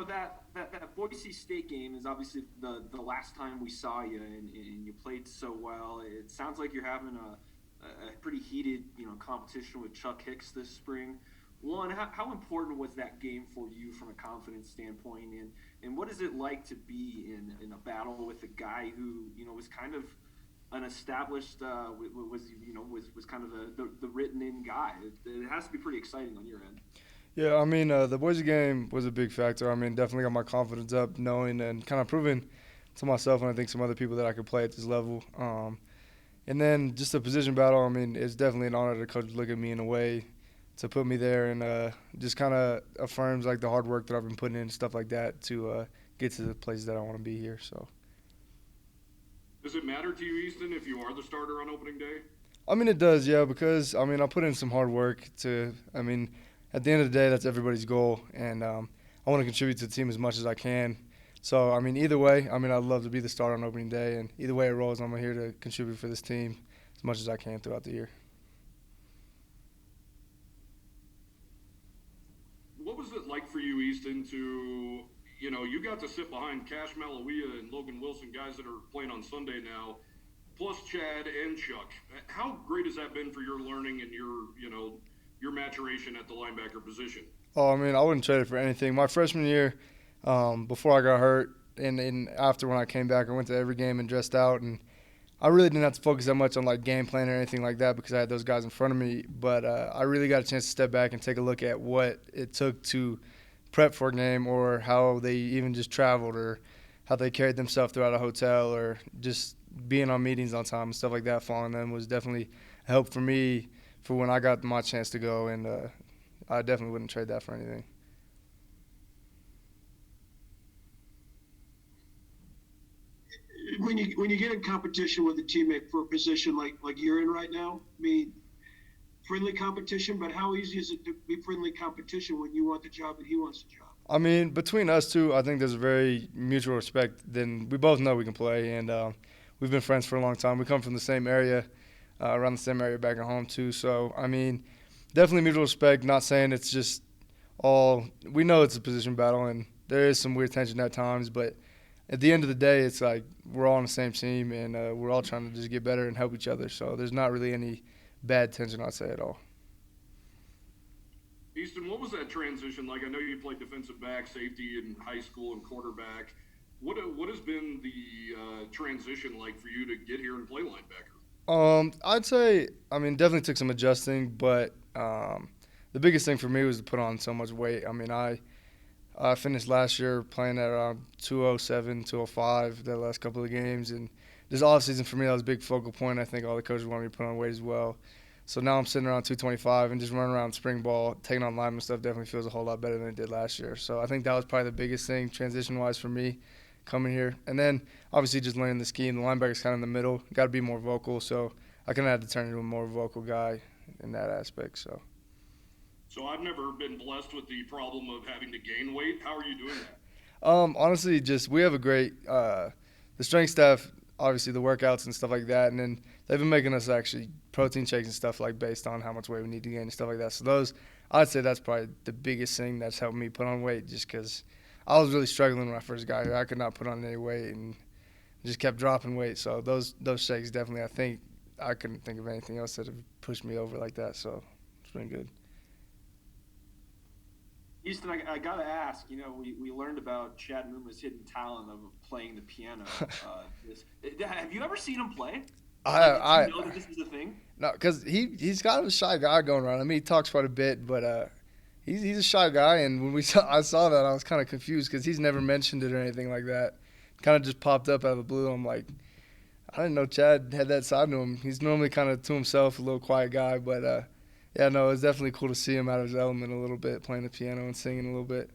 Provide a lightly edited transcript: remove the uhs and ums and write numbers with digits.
that Boise State game is obviously the last time we saw you, and you played so well. It sounds like you're having a pretty heated, competition with Chuck Hicks this spring. One, how important was that game for you from a confidence standpoint, and what is it like to be in a battle with a guy who was kind of an established was kind of the written in guy. It has to be pretty exciting on your end. Yeah, I mean, the Boise game was a big factor. I mean, definitely got my confidence up, knowing and kind of proving to myself and I think some other people that I could play at this level. And then just the position battle. I mean, it's definitely an honor to coach look at me in a way to put me there and just kind of affirms like the hard work that I've been putting in and stuff like that to get to the places that I want to be here. So. Does it matter to you, Easton, if you are the starter on opening day? I mean, it does, yeah, because I mean, I put in some hard work to. I mean, at the end of the day, that's everybody's goal, and I want to contribute to the team as much as I can. So, I mean, either way, I mean, I'd love to be the starter on opening day, and either way it rolls, I'm here to contribute for this team as much as I can throughout the year. What was it like for you, Easton, to, you got to sit behind Cash Malawia and Logan Wilson, guys that are playing on Sunday now, plus Chad and Chuck. How great has that been for your learning and your maturation at the linebacker position? Oh, I mean, I wouldn't trade it for anything. My freshman year, before I got hurt, and after when I came back, I went to every game and dressed out, and I really didn't have to focus that much on like game plan or anything like that because I had those guys in front of me. But I really got a chance to step back and take a look at what it took to prep for a game, or how they even just traveled, or how they carried themselves throughout a hotel, or just being on meetings on time and stuff like that. Following them was definitely a help for me for when I got my chance to go, and I definitely wouldn't trade that for anything. When you get in competition with a teammate for a position like you're in right now, I mean, friendly competition, but how easy is it to be friendly competition when you want the job and he wants the job? I mean, between us two, I think there's a very mutual respect. Then we both know we can play, and we've been friends for a long time. We come from the same area, around the same area back at home too. So, I mean, definitely mutual respect. Not saying it's just all – we know it's a position battle, and there is some weird tension at times, but at the end of the day, it's like we're all on the same team, and we're all trying to just get better and help each other. So there's not really any bad tension, I'd say, at all. Easton, what was that transition like? I know you played defensive back, safety in high school, and quarterback. What has been the transition like for you to get here and play linebacker? I'd say, I mean, definitely took some adjusting, but the biggest thing for me was to put on so much weight. I mean, I finished last year playing at around 207, 205 the last couple of games, and this offseason for me, that was a big focal point. I think all the coaches wanted me to put on weight as well. So now I'm sitting around 225 and just running around spring ball, taking on lineman stuff definitely feels a whole lot better than it did last year. So I think that was probably the biggest thing transition-wise for me coming here. And then obviously just learning the scheme. The linebacker's kind of in the middle. Got to be more vocal. So I kind of had to turn into a more vocal guy in that aspect. So I've never been blessed with the problem of having to gain weight. How are you doing that? Honestly, just we have a great the strength staff, obviously the workouts and stuff like that, and then they've been making us actually protein shakes and stuff like based on how much weight we need to gain and stuff like that. So those, I'd say that's probably the biggest thing that's helped me put on weight, just because I was really struggling when I first got here. I could not put on any weight and just kept dropping weight. So those shakes definitely, I think I couldn't think of anything else that have pushed me over like that. So it's been good. Houston, I got to ask, we learned about Chad Muma's hidden talent of playing the piano. Have you ever seen him play? I know that this is a thing? No, because he's kind of a shy guy going around. I mean, he talks quite a bit, but he's a shy guy. And when I saw that, I was kind of confused because he's never mentioned it or anything like that. Kind of just popped up out of the blue. I'm like, I didn't know Chad had that side to him. He's normally kind of to himself, a little quiet guy, but yeah, no, it's definitely cool to see him out of his element a little bit, playing the piano and singing a little bit.